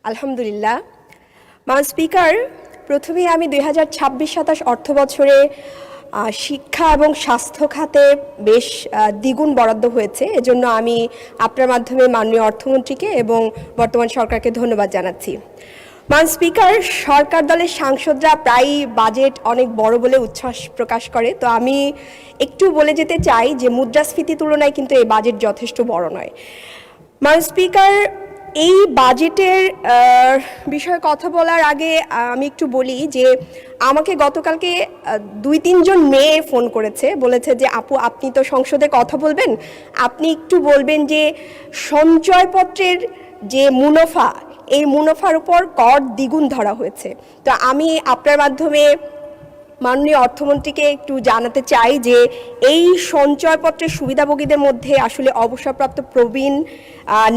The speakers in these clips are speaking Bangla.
আলহামদুলিল্লাহ। মাননীয় স্পিকার, প্রথমেই আমি 2026-27 অর্থ বছরে শিক্ষা এবং স্বাস্থ্য খাতে বেশ দ্বিগুণ বরাদ্দ হয়েছে। এজন্য আমি আপনার মাধ্যমে মাননীয় অর্থমন্ত্রীকে এবং বর্তমান সরকারকে ধন্যবাদ জানাচ্ছি। মাননীয় স্পিকার, সরকার দলের সাংসদরা প্রায়ই বাজেট অনেক বড় বলে উচ্ছ্বাস প্রকাশ করে, তো আমি একটু বলে যেতে চাই যে মুদ্রাস্ফীতি তুলনায় কিন্তু এই বাজেট যথেষ্ট বড় নয়। মাননীয় স্পিকার, এই বাজেটের বিষয়ে কথা বলার আগে আমি একটু বলি যে আমাকে গতকালকে 2-3 জন মেয়ে ফোন করেছে, বলেছে যে আপু আপনি তো সংসদে কথা বলবেন, আপনি একটু বলবেন যে সঞ্চয়পত্রের যে মুনাফা, এই মুনাফার উপর কর দ্বিগুণ ধরা হয়েছে। তো আমি আপনার মাধ্যমে মাননীয় অর্থমন্ত্রীকে একটু জানাতে চাই যে এই সঞ্চয়পত্রের সুবিধাভোগীদের মধ্যে আসলে অবসরপ্রাপ্ত প্রবীণ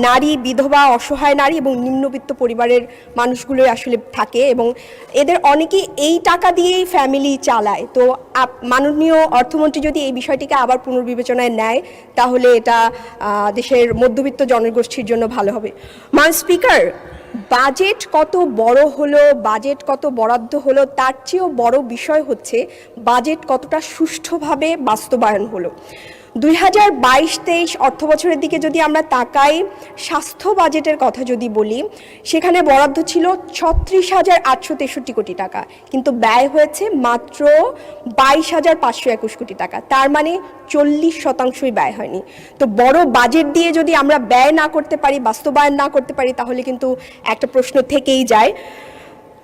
নারী, বিধবা, অসহায় নারী এবং নিম্নবিত্ত পরিবারের মানুষগুলোই আসলে থাকে এবং এদের অনেকেই এই টাকা দিয়েই ফ্যামিলি চালায়। তো মাননীয় অর্থমন্ত্রী যদি এই বিষয়টিকে আবার পুনর্বিবেচনায় নেয় তাহলে এটা দেশের মধ্যবিত্ত জনগোষ্ঠীর জন্য ভালো হবে। মাননীয় স্পিকার, বাজেট কত বড় হলো, বাজেট কত বরাদ্দ হলো, তার চেয়েও বড় বিষয় হচ্ছে বাজেট কতটা সুষ্ঠুভাবে বাস্তবায়ন হলো। 2022-23 অর্থ বছরের দিকে যদি আমরা তাকাই, স্বাস্থ্য বাজেটের কথা যদি বলি, সেখানে বরাদ্দ ছিল 36,863 কোটি টাকা, কিন্তু ব্যয় হয়েছে মাত্র 22,521 কোটি টাকা। তার মানে 40% ব্যয় হয়নি। তো বড় বাজেট দিয়ে যদি আমরা ব্যয় না করতে পারি, বাস্তবায়ন না করতে পারি, তাহলে কিন্তু একটা প্রশ্ন থেকেই যায়।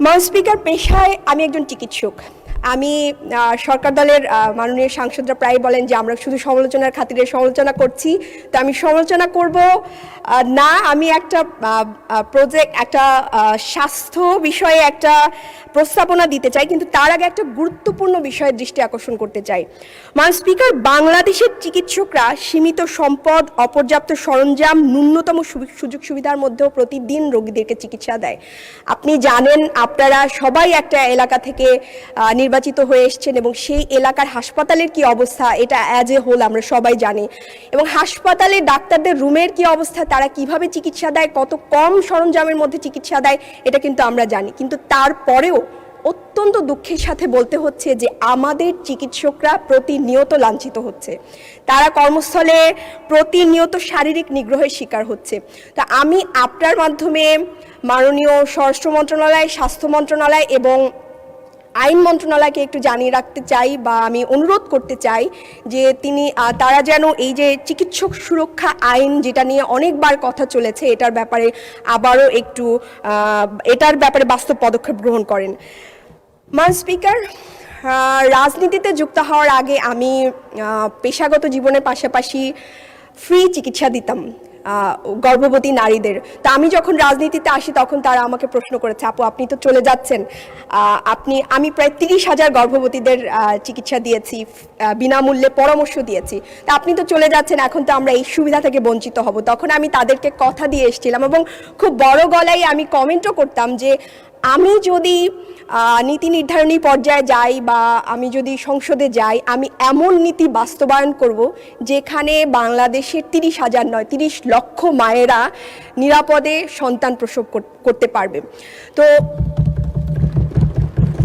মাননীয় স্পিকার, পেশায় আমি একজন চিকিৎসক। আমি সরকার দলের মাননীয় সাংসদরা প্রায় বলেন যে আমরা শুধু সমালোচনার খাতিরে সমালোচনা করছি, তো আমি সমালোচনা করব না, আমি একটা একটা স্বাস্থ্য বিষয়ে একটা প্রস্তাবনা দিতে চাই, কিন্তু তার আগে একটা গুরুত্বপূর্ণ বিষয়ের দৃষ্টি আকর্ষণ করতে চাই। মাননীয় স্পিকার, বাংলাদেশের চিকিৎসকরা সীমিত সম্পদ, অপর্যাপ্ত সরঞ্জাম, ন্যূনতম সুযোগ সুবিধার মধ্যেও প্রতিদিন রোগীদেরকে চিকিৎসা দেয়। আপনি জানেন, আপনারা সবাই একটা এলাকা থেকে নির্বাচিত হয়ে এসছেন এবং সেই এলাকার হাসপাতালের কি অবস্থা এটা অ্যাজ এ হোল আমরা সবাই জানি, এবং হাসপাতালে ডাক্তারদের রুমের কি অবস্থা, তারা কিভাবে চিকিৎসা দেয়, কত কম সরঞ্জামের মধ্যে চিকিৎসা দেয়, এটা কিন্তু আমরা জানি। কিন্তু তারপরেও অত্যন্ত দুঃখের সাথে বলতে হচ্ছে যে আমাদের চিকিৎসকরা প্রতিনিয়ত লাঞ্ছিত হচ্ছে, তারা কর্মস্থলে প্রতিনিয়ত শারীরিক নিগ্রহের শিকার হচ্ছে। তা আমি আপনার মাধ্যমে মাননীয় স্বরাষ্ট্র মন্ত্রণালয়, স্বাস্থ্য মন্ত্রণালয় এবং আইন মন্ত্রণালয়কে একটু জানিয়ে রাখতে চাই বা আমি অনুরোধ করতে চাই যে তারা যেন এই যে চিকিৎসক সুরক্ষা আইন, যেটা নিয়ে অনেকবার কথা চলেছে, এটার ব্যাপারে আবারও একটু এটার ব্যাপারে বাস্তব পদক্ষেপ গ্রহণ করেন। মাননীয় স্পিকার, রাজনীতিতে যুক্ত হওয়ার আগে আমি পেশাগত জীবনের পাশাপাশি ফ্রি চিকিৎসা দিতাম গর্ভবতী নারীদের। তা আমি যখন রাজনীতিতে আসি তখন তারা আমাকে প্রশ্ন করেছে, আপু আপনি তো চলে যাচ্ছেন, আমি প্রায় 30,000 গর্ভবতীদের চিকিৎসা দিয়েছি, বিনামূল্যে পরামর্শ দিয়েছি, তা আপনি তো চলে যাচ্ছেন, এখন তো আমরা এই সুবিধা থেকে বঞ্চিত হব। তখন আমি তাদেরকে কথা দিয়ে এসেছিলাম এবং খুব বড় গলায় আমি কমেন্টও করতাম যে আমি যদি নীতি নির্ধারণী পর্যায়ে যাই বা আমি যদি সংসদে যাই, আমি এমন নীতি বাস্তবায়ন করব যেখানে বাংলাদেশের 30,000 নয় 30 লক্ষ মায়েরা নিরাপদে সন্তান প্রসব করতে পারবে। তো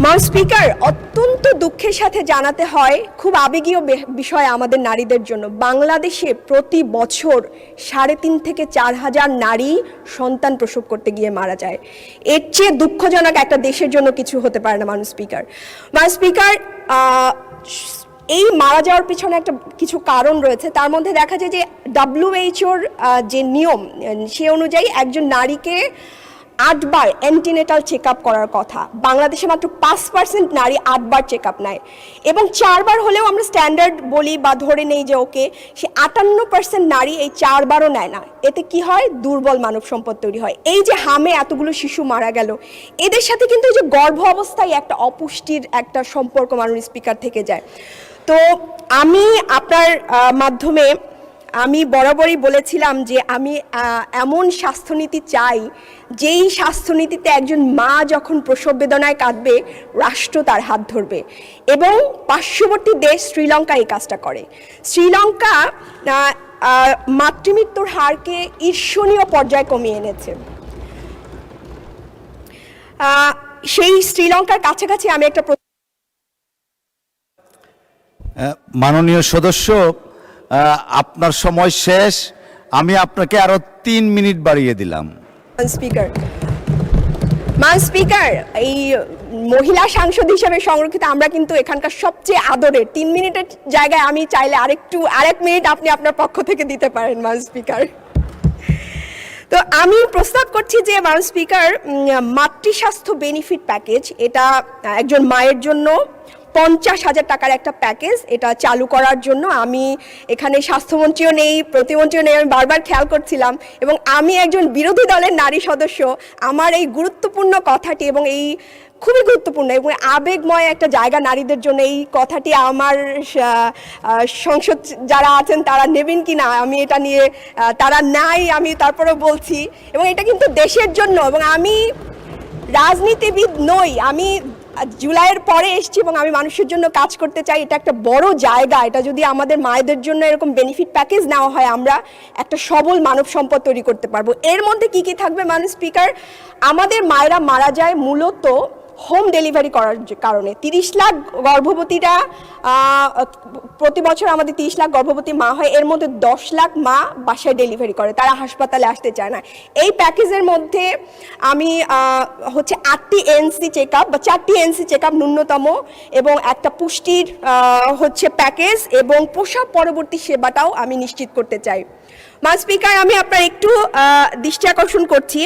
মাননীয় স্পিকার, অত্যন্ত দুঃখের সাথে জানাতে হয়, খুব আবেগীয় বিষয় আমাদের নারীদের জন্য, বাংলাদেশে প্রতি বছর 3.5 থেকে 4,000 নারী সন্তান প্রসব করতে গিয়ে মারা যায়। এর চেয়ে দুঃখজনক একটা দেশের জন্য কিছু হতে পারে না। মাননীয় স্পিকার, এই মারা যাওয়ার পিছনে কিছু কারণ রয়েছে। তার মধ্যে দেখা যায় যে WHO-র যে নিয়ম, সে অনুযায়ী একজন নারীকে 8 বার অ্যান্টিনেটাল চেক আপ করার কথা, বাংলাদেশে মাত্র 5% নারী 8 বার চেক আপ নেয়, এবং 4 বার হলেও আমরা স্ট্যান্ডার্ড বলি বা ধরে নেই যে ওকে, সে 58% নারী এই 4 বারও নেয় না। এতে কি হয়? দুর্বল মানব সম্পদ তৈরি হয়। এই যে হামে এতগুলো শিশু মারা গেল, এদের সাথে কিন্তু এই যে গর্ভ অবস্থায় একটা অপুষ্টির একটা সম্পর্ক মাননীয় স্পিকার থেকে যায়। তো আমি আপনার মাধ্যমে আমি বরাবরই বলেছিলাম যে আমি এমন স্বাস্থ্যনীতি চাই যেই স্বাস্থ্যনীতিতে একজন মা যখন প্রসব বেদনায় কাঁদবে, রাষ্ট্র তার হাত ধরবে, এবং পার্শ্ববর্তী দেশ শ্রীলঙ্কা এই কাজটা করে। শ্রীলঙ্কা মাতৃমৃত্যুর হারকে ঈর্ষণীয় পর্যায়ে কমিয়ে এনেছে। সেই শ্রীলঙ্কার কাছাকাছি আমি একটা মাননীয় সদস্য, আপনার সময় শেষ। আমি আপনাকে আরো 3 মিনিট বাড়িয়ে দিলাম। স্পিকার, এই মহিলা সাংসদ হিসেবে সংরক্ষিত আমরা কিন্তু এখানকার সবচেয়ে আদরের। 3 মিনিটের জায়গায় আমি চাইলে আরেক মিনিট আপনি আপনার পক্ষ থেকে দিতে পারেন স্পিকার। তো আমি প্রস্তাব করছি যে স্পিকার, মাতৃস্বাস্থ্য বেনিফিট প্যাকেজ, এটা একজন মায়ের জন্য 50,000 টাকার একটা প্যাকেজ, এটা চালু করার জন্য আমি এখানে স্বাস্থ্যমন্ত্রীও নেই, প্রতিমন্ত্রীও নেই, আমি বারবার খেয়াল করছিলাম এবং আমি একজন বিরোধী দলের নারী সদস্য, আমার এই গুরুত্বপূর্ণ কথাটি এবং এই খুবই গুরুত্বপূর্ণ এবং আবেগময় একটা জায়গা নারীদের জন্য, এই কথাটি আমার সংসদ যারা আছেন তারা নেবেন কি না, আমি এটা নিয়ে তারা নাই, আমি তারপরেও বলছি এবং এটা কিন্তু দেশের জন্য। এবং আমি রাজনীতিবিদ নই, আমি জুলাইয়ের পরে এসেছি এবং আমি মানুষের জন্য কাজ করতে চাই। এটা একটা বড় জায়গা, এটা যদি আমাদের মায়েদের জন্য এরকম বেনিফিট প্যাকেজ নেওয়া হয়, আমরা একটা সবল মানব সম্পদ তৈরি করতে পারবো। এর মধ্যে কি কি থাকবে স্পিকার? আমাদের মায়েরা মারা যায় মূলত হোম ডেলিভারি করার কারণে। 30 লাখ গর্ভবতীরা, প্রতি বছর আমাদের 30 লাখ গর্ভবতী মা হয়, এর মধ্যে 10 লাখ মা বাসায় ডেলিভারি করে, তারা হাসপাতালে আসতে চায় না। এই প্যাকেজের মধ্যে আমি 8টি এনসি চেক আপ বা 4টি এনসি চেক আপ ন্যূনতম এবং একটা পুষ্টির প্যাকেজ এবং প্রসব পরবর্তী সেবাটাও আমি নিশ্চিত করতে চাই। স্পিকার, আমি আপনার একটু দৃষ্টি আকর্ষণ করছি,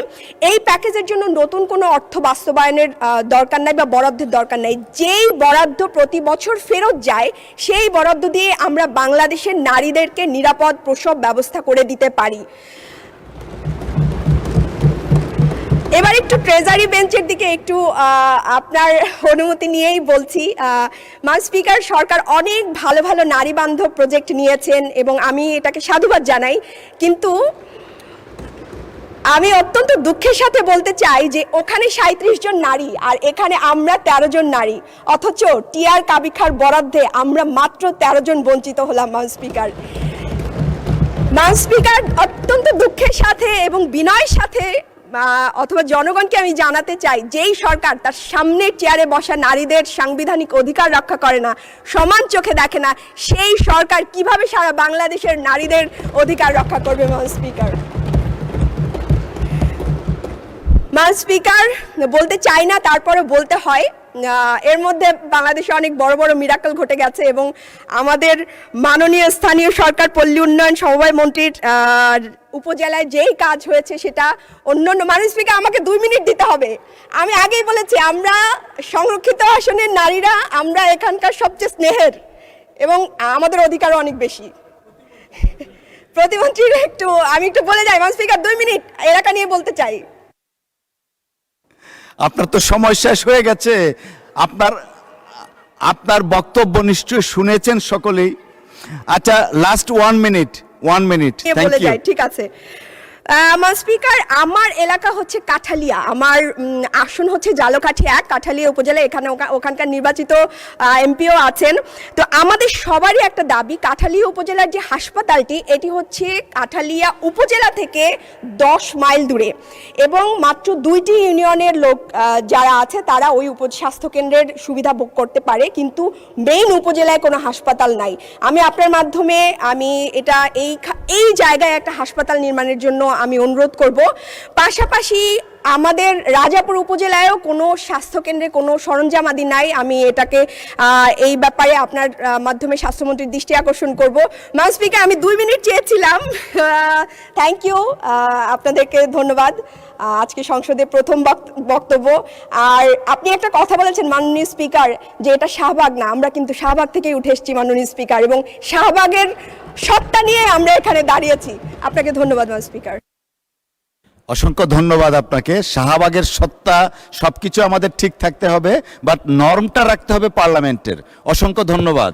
এই প্যাকেজের জন্য নতুন কোনো অর্থ বাস্তবায়নের দরকার নাই বা বরাদ্দের দরকার নাই। যেই বরাদ্দ প্রতি বছর ফেরত যায় সেই বরাদ্দ দিয়ে আমরা বাংলাদেশের নারীদেরকে নিরাপদ প্রসব ব্যবস্থা করে দিতে পারি। এবার একটু ট্রেজারি বেঞ্চের দিকে একটু আপনার অনুমতি নিয়েই বলছি। স্পিকার, সরকার অনেক ভালো ভালো নারী বান্ধব প্রজেক্ট নিয়েছেন এবং আমি এটাকে সাধুবাদ জানাই, কিন্তু আমি অত্যন্ত দুঃখের সাথে বলতে চাই যে ওখানে 37 জন নারী আর এখানে আমরা 13 জন নারী, অথচ টিআর কাবিখার বরাদ্দে আমরা মাত্র 13 জন বঞ্চিত হলাম। স্পিকার, অত্যন্ত দুঃখের সাথে এবং বিনয়ের সাথে অথবা জনগণকে আমি জানাতে চাই, যেই সরকার তার সামনে চেয়ারে বসা নারীদের সাংবিধানিক অধিকার রক্ষা করে না, সমান চোখে দেখে না, সেই সরকার কিভাবে সারা বাংলাদেশের নারীদের অধিকার রক্ষা করবে? স্পিকার, বলতে চাই না, তারপরে বলতে হয়। এর মধ্যে বাংলাদেশে অনেক বড় বড় মিরাকল ঘটে গেছে এবং আমাদের মাননীয় স্থানীয় সরকার পল্লী উন্নয়ন সমবায় মন্ত্রীর উপজেলায় যেই কাজ হয়েছে সেটা অন্যান্য। স্পিকার, আমাকে 2 মিনিট দিতে হবে। আমি আগেই বলেছি, আমরা সংরক্ষিত আসনের নারীরা আমরা এখানকার সবচেয়ে স্নেহের এবং আমাদের অধিকারও অনেক বেশি। প্রতিমন্ত্রীর আমি একটু বলে যাই। স্পিকার, 2 মিনিট এলাকা নিয়ে বলতে চাই। আপনার তো সময় শেষ হয়ে গেছে। আপনার বক্তব্য নিশ্চয়ই শুনেছেন সকলেই। আচ্ছা, লাস্ট 1 মিনিট। Thank you. ঠিক আছে। স্পিকার, আমার এলাকা হচ্ছে কাঠালিয়া, আমার আসন হচ্ছে জালকাঠি 1, কাঠালিয়া উপজেলা, ওখানকার নির্বাচিত এমপিও আছেন। তো আমাদের সবারই একটা দাবি, কাঠালিয়া উপজেলার যে হাসপাতালটি, এটি হচ্ছে কাঠালিয়া উপজেলা থেকে 10 মাইল দূরে এবং মাত্র 2টি ইউনিয়নের লোক যারা আছে তারা ওই স্বাস্থ্য কেন্দ্রের সুবিধা ভোগ করতে পারে, কিন্তু মেইন উপজেলায় কোনো হাসপাতাল নাই। আমি আপনার মাধ্যমে এই জায়গায় একটা হাসপাতাল নির্মাণের জন্য আমি অনুরোধ করব। পাশাপাশি আমাদের রাজাপুর উপজেলায়ও কোনো স্বাস্থ্যকেন্দ্রে কোনো সরঞ্জামাদি নাই। আমি এটাকে এই ব্যাপারে আপনার মাধ্যমে স্বাস্থ্যমন্ত্রীর দৃষ্টি আকর্ষণ করব। স্পিকার, আমি 2 মিনিট চেয়েছিলাম। থ্যাংক ইউ, আপনাদেরকে ধন্যবাদ। আজকে সংসদে প্রথম বক্তব্য। আর আপনি একটা কথা বলেছেন মাননীয় স্পিকার, যে এটা শাহবাগ না, আমরা কিন্তু শাহবাগ থেকেই উঠে এসেছি মাননীয় স্পিকার, এবং শাহবাগের সত্তা নিয়ে আমরা এখানে দাঁড়িয়েছি। আপনাকে ধন্যবাদ স্পিকার। অসংখ্য ধন্যবাদ আপনাকে। শাহবাগের সত্তা সবকিছু আমাদের ঠিক থাকতে হবে, বাট নর্মটা রাখতে হবে পার্লামেন্টের। অসংখ্য ধন্যবাদ।